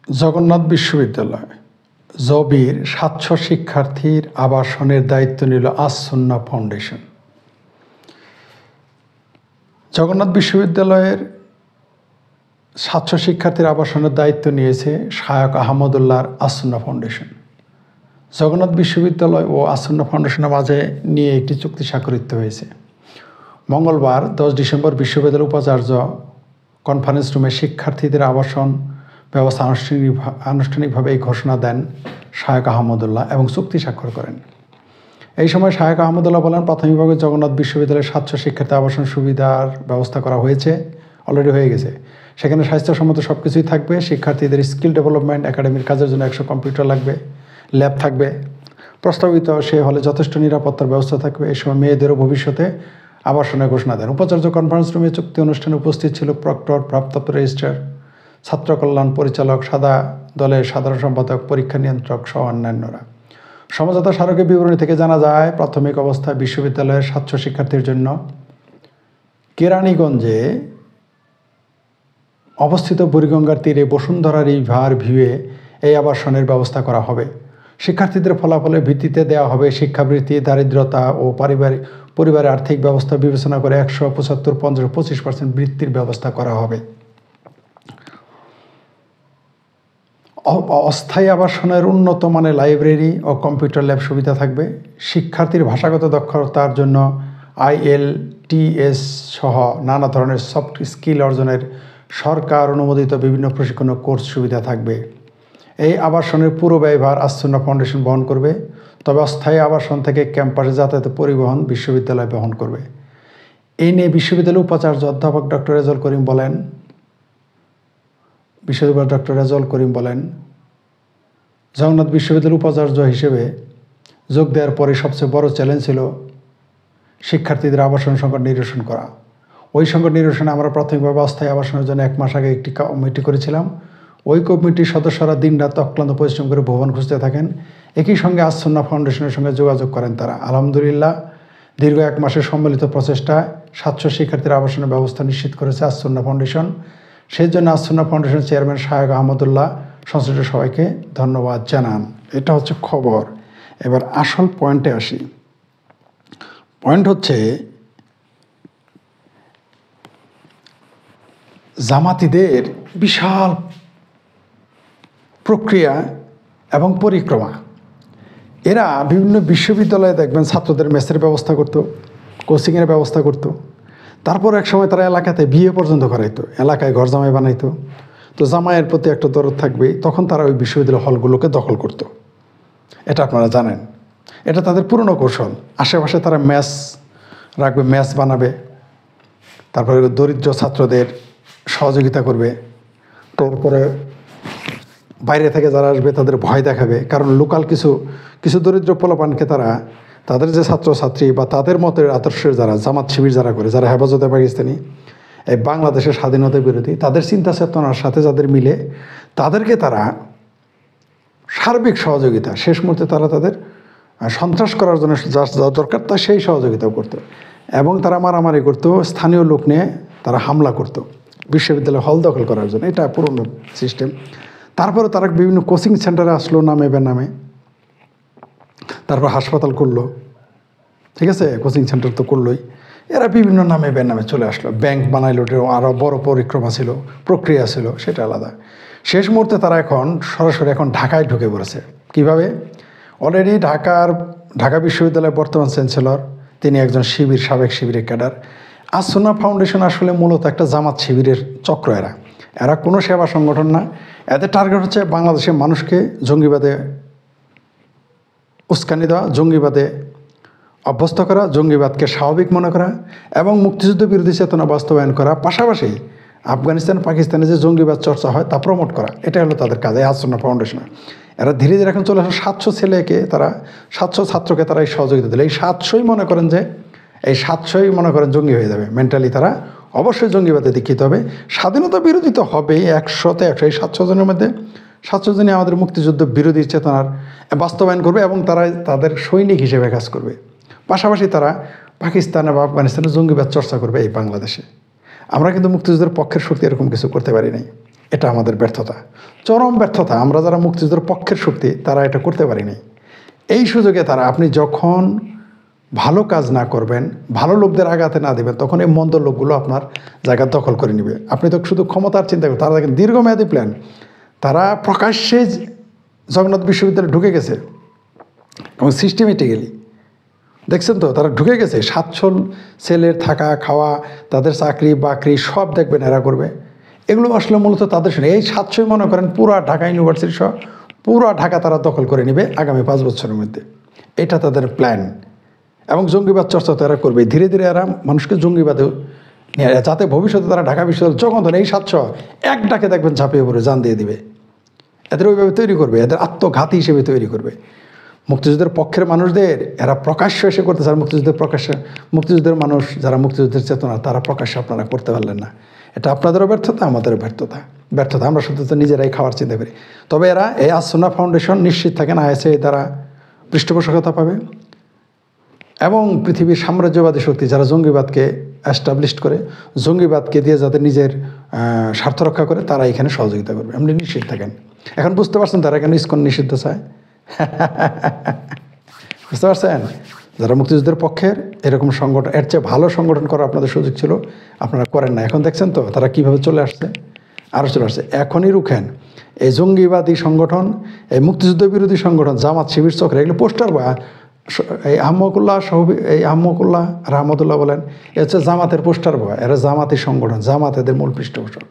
জগন্নাথ বিশ্ববিদ্যালয় জবির ৭০০ শিক্ষার্থীর আবাসনের দায়িত্ব নিল আস-সুন্নাহ ফাউন্ডেশন। জগন্নাথ বিশ্ববিদ্যালয়ের ৭০০ শিক্ষার্থীর আবাসনের দায়িত্ব নিয়েছে শায়খ আহমদুল্লাহর আস-সুন্নাহ ফাউন্ডেশন। জগন্নাথ বিশ্ববিদ্যালয় ও আস-সুন্নাহ ফাউন্ডেশনের মাঝে নিয়ে একটি চুক্তি স্বাক্ষরিত হয়েছে। মঙ্গলবার ১০ ডিসেম্বর বিশ্ববিদ্যালয়ের উপাচার্য কনফারেন্স রুমে শিক্ষার্থীদের আবাসন ব্যবস্থা আনুষ্ঠানিকভাবে এই ঘোষণা দেন শায়খ আহমদুল্লাহ এবং চুক্তি স্বাক্ষর করেন। এই সময় শায়খ আহমদুল্লাহ বলেন, প্রাথমিকভাবে জগন্নাথ বিশ্ববিদ্যালয়ের ৭০০ শিক্ষার্থী আবাসন সুবিধার ব্যবস্থা করা হয়েছে, অলরেডি হয়ে গেছে। সেখানে স্বাস্থ্যসম্মত সব কিছুই থাকবে। শিক্ষার্থীদের স্কিল ডেভেলপমেন্ট, একাডেমির কাজের জন্য ১০০ কম্পিউটার লাগবে, ল্যাব থাকবে। প্রস্তাবিত সে হলে যথেষ্ট নিরাপত্তার ব্যবস্থা থাকবে। এই সময় মেয়েদেরও ভবিষ্যতে আবাসনের ঘোষণা দেন। উপাচার্য কনফারেন্স রুমে চুক্তি অনুষ্ঠানে উপস্থিত ছিল প্রক্টর, ভারপ্রাপ্ত রেজিস্ট্রার, ছাত্র কল্যাণ পরিচালক, সাদা দলের সাধারণ সম্পাদক, পরীক্ষা নিয়ন্ত্রক সহ অন্যান্যরা। সমঝোতা স্মারকের বিবরণী থেকে জানা যায়, প্রাথমিক অবস্থায় বিশ্ববিদ্যালয়ের ৭০০ শিক্ষার্থীর জন্য কেরানীগঞ্জে অবস্থিত বুড়িগঙ্গার তীরে বসুন্ধরা রিভার ভিউয়ে এই আবাসনের ব্যবস্থা করা হবে। শিক্ষার্থীদের ফলাফলের ভিত্তিতে দেওয়া হবে শিক্ষাবৃত্তি। দারিদ্রতা ও পরিবারের আর্থিক ব্যবস্থা বিবেচনা করে ১৭৫, ৫০, ২৫% বৃত্তির ব্যবস্থা করা হবে। অস্থায়ী আবাসনের উন্নত মানের লাইব্রেরি ও কম্পিউটার ল্যাব সুবিধা থাকবে। শিক্ষার্থীর ভাষাগত দক্ষতার জন্য IELTS সহ নানা ধরনের সফট স্কিল অর্জনের সরকার অনুমোদিত বিভিন্ন প্রশিক্ষণ ও কোর্স সুবিধা থাকবে। এই আবাসনের পুরো ব্যয়ভার আস-সুন্নাহ ফাউন্ডেশন বহন করবে, তবে অস্থায়ী আবাসন থেকে ক্যাম্পাসে যাতায়াত পরিবহন বিশ্ববিদ্যালয় বহন করবে। এই নিয়ে বিশ্ববিদ্যালয়ের উপাচার্য অধ্যাপক ডক্টর রেজাউল করিম বলেন, জগন্নাথ বিশ্ববিদ্যালয়ের উপাচার্য হিসেবে যোগ দেওয়ার পরে সবচেয়ে বড় চ্যালেঞ্জ ছিল শিক্ষার্থীদের আবাসন সংকট নিরসন করা। ওই সংকট নিরসনে আমরা প্রাথমিকভাবে অস্থায়ী আবাসনের জন্য ১ মাস আগে একটি কমিটি করেছিলাম। ওই কমিটির সদস্যরা দিনরাত অক্লান্ত পরিশ্রম করে ভবন খুঁজতে থাকেন। একই সঙ্গে আস-সুন্নাহ ফাউন্ডেশনের সঙ্গে যোগাযোগ করেন তারা। আলহামদুলিল্লাহ, দীর্ঘ 1 মাসের সম্মিলিত প্রচেষ্টায় ৭০০ শিক্ষার্থীর আবাসনের ব্যবস্থা নিশ্চিত করেছে আস-সুন্নাহ ফাউন্ডেশন। সেই জন্য আস-সুন্নাহ ফাউন্ডেশনের চেয়ারম্যান শায়খ আহমদুল্লাহ সংশ্লিষ্ট সবাইকে ধন্যবাদ জানান। এটা হচ্ছে খবর। এবার আসল পয়েন্টে আসি। পয়েন্ট হচ্ছে, জামাতিদের বিশাল প্রক্রিয়া এবং পরিক্রমা। এরা বিভিন্ন বিশ্ববিদ্যালয়ে দেখবেন ছাত্রদের মেসের ব্যবস্থা করতো, কোচিংয়ের ব্যবস্থা করতো। তারপর এক সময় তারা এলাকাতে বিয়ে পর্যন্ত করাইতো, এলাকায় ঘর জামাই বানাইতো। তো জামাইয়ের প্রতি একটা দরদ থাকবেই, তখন তারা ওই বিশ্ববিদ্যালয় হলগুলোকে দখল করত। এটা আপনারা জানেন, এটা তাদের পুরনো কৌশল। আশেপাশে তারা মেস রাখবে, মেস বানাবে, তারপরে দরিদ্র ছাত্রদের সহযোগিতা করবে। তারপরে বাইরে থেকে যারা আসবে তাদের ভয় দেখাবে, কারণ লোকাল কিছু দরিদ্র পোলাপানকে তারা তাদের যে ছাত্রছাত্রী বা তাদের মতের আদর্শের যারা জামাত শিবির যারা করে, যারা হেফাজতে পাকিস্তানি, এই বাংলাদেশের স্বাধীনতা বিরোধী, তাদের চিন্তা চেতনার সাথে যাদের মিলে, তাদেরকে তারা সার্বিক সহযোগিতা, শেষ মুহূর্তে তারা তাদের সন্ত্রাস করার জন্য যা দরকার তা সেই সহযোগিতাও করতো। এবং তারা মারামারি করতো, স্থানীয় লোক নিয়ে তারা হামলা করতো বিশ্ববিদ্যালয় হল দখল করার জন্য। এটা পুরনো সিস্টেম। তারপরে তারা বিভিন্ন কোচিং সেন্টারে আসলো নামে বেনামে, তারপর হাসপাতাল করলো, ঠিক আছে, কোচিং সেন্টার তো করলোই। এরা বিভিন্ন নামে বেনামে চলে আসলো, ব্যাংক বানাইলো, আরও বড় পরিক্রমা ছিল, প্রক্রিয়া ছিল, সেটা আলাদা। শেষ মুহূর্তে তারা সরাসরি ঢাকায় ঢুকে পড়েছে। কিভাবে? অলরেডি ঢাকা বিশ্ববিদ্যালয়ের বর্তমান চ্যান্সেলর, তিনি একজন সাবেক শিবিরের ক্যাডার। আস-সুন্নাহ ফাউন্ডেশন আসলে মূলত একটা জামাত শিবিরের চক্র। এরা কোনো সেবা সংগঠন না। এদের টার্গেট হচ্ছে বাংলাদেশের মানুষকে জঙ্গিবাদে উস্কানি দেওয়া, জঙ্গিবাদে অভ্যস্ত করা, জঙ্গিবাদকে স্বাভাবিক মনে করা এবং মুক্তিযুদ্ধ বিরোধী চেতনা বাস্তবায়ন করা, পাশাপাশি আফগানিস্তান, পাকিস্তানে যে জঙ্গিবাদ চর্চা হয় তা প্রমোট করা। এটা হলো তাদের কাজ, এই আস-সুন্নাহ ফাউন্ডেশনের। এরা ধীরে ধীরে এখন চলে আসে ৭০০ ছাত্রকে তারা এই সহযোগিতা দিলে, এই ৭০০ই মনে করেন যে জঙ্গি হয়ে যাবে। মেন্টালি তারা অবশ্যই জঙ্গিবাদে দীক্ষিত হবে। স্বাধীনতা বিরোধী তো হবেই ১০০তে ১০০। এই ৭০০ জনের মধ্যে ৭০০ জনই আমাদের মুক্তিযুদ্ধ বিরোধী চেতনার বাস্তবায়ন করবে এবং তারা তাদের সৈনিক হিসেবে কাজ করবে। পাশাপাশি তারা পাকিস্তানে বা আফগানিস্তানে জঙ্গিবাদ চর্চা করবে এই বাংলাদেশে। আমরা কিন্তু মুক্তিযুদ্ধের পক্ষের শক্তি এরকম কিছু করতে পারি নাই। এটা আমাদের ব্যর্থতা, চরম ব্যর্থতা। আমরা যারা মুক্তিযুদ্ধের পক্ষের শক্তি তারা এটা করতে পারিনি। এই সুযোগে তারা, আপনি যখন ভালো কাজ না করবেন, ভালো লোকদের আঘাতে না দেবেন, তখন এই মন্দ লোকগুলো আপনার জায়গা দখল করে নেবে। আপনি তো শুধু ক্ষমতার চিন্তা করেন, তারা দেখেন দীর্ঘমেয়াদী প্ল্যান। তারা প্রকাশ্যে জগন্নাথ বিশ্ববিদ্যালয়ে ঢুকে গেছে এবং সিস্টেমেটিক্যালি দেখছেন তো, তারা ঢুকে গেছে। সাচ্ছল ছেলের থাকা খাওয়া, তাদের চাকরি বাকরি সব দেখবেন এরা করবে। এগুলো আসলে মূলত তাদের শুনে এই 700 মনে করেন পুরা ঢাকা ইউনিভার্সিটি সহ পুরা ঢাকা তারা দখল করে নেবে আগামী 5 বছরের মধ্যে। এটা তাদের প্ল্যান। এবং জঙ্গিবাদ চর্চা তারা করবে ধীরে ধীরে। এরা মানুষকে জঙ্গিবাদে নিয়ে, যাতে ভবিষ্যতে তারা ঢাকা বিশ্ববিদ্যালয় যখন এই 700 এক ডাকে দেখবেন ঝাঁপিয়ে পড়ে জান দিয়ে দিবে। এদের ওইভাবে তৈরি করবে, এদের আত্মঘাতী হিসেবে তৈরি করবে। মুক্তিযুদ্ধের পক্ষের মানুষদের এরা প্রকাশ্য এসে করতেছে, আর মুক্তিযুদ্ধের মানুষ যারা মুক্তিযুদ্ধের চেতনা তারা প্রকাশ্যে আপনারা করতে পারলেন না। এটা আপনাদেরও ব্যর্থতা, আমাদেরও ব্যর্থতা। আমরা শুধু তো নিজেরাই খাওয়ার চিন্তা করি। তবে এরা এই আসুন্নাহ ফাউন্ডেশন নিশ্চিত থাকেন আইএসএ দ্বারা পৃষ্ঠপোষকতা পাবে এবং পৃথিবীর সাম্রাজ্যবাদী শক্তি যারা জঙ্গিবাদকে অ্যাস্টাবলিশ করে, জঙ্গিবাদকে দিয়ে যাদের নিজের স্বার্থ রক্ষা করে, তারা এখানে সহযোগিতা করবে, আপনি নিশ্চিত থাকেন। এখন বুঝতে পারছেন তারা এখানে ইসকন নিষিদ্ধ চায়। বুঝতে পারছেন? যারা মুক্তিযুদ্ধের পক্ষের এরকম সংগঠন, এর চেয়ে ভালো সংগঠন করার আপনাদের সুযোগ ছিল, আপনারা করেন না। এখন দেখছেন তো তারা কীভাবে চলে আসছে, আরও চলে আসছে। এখনই রুখেন এই জঙ্গিবাদী সংগঠন, এই মুক্তিযুদ্ধ বিরোধী সংগঠন, জামাত শিবির চক্র, এগুলো পোস্টার বা এই আহমকুল্লাহ রহমতুল্লাহ বলেন, এ হচ্ছে জামাতের পোস্টার বয়। এরা জামাতি সংগঠন, জামাত এদের মূল পৃষ্ঠপোষক।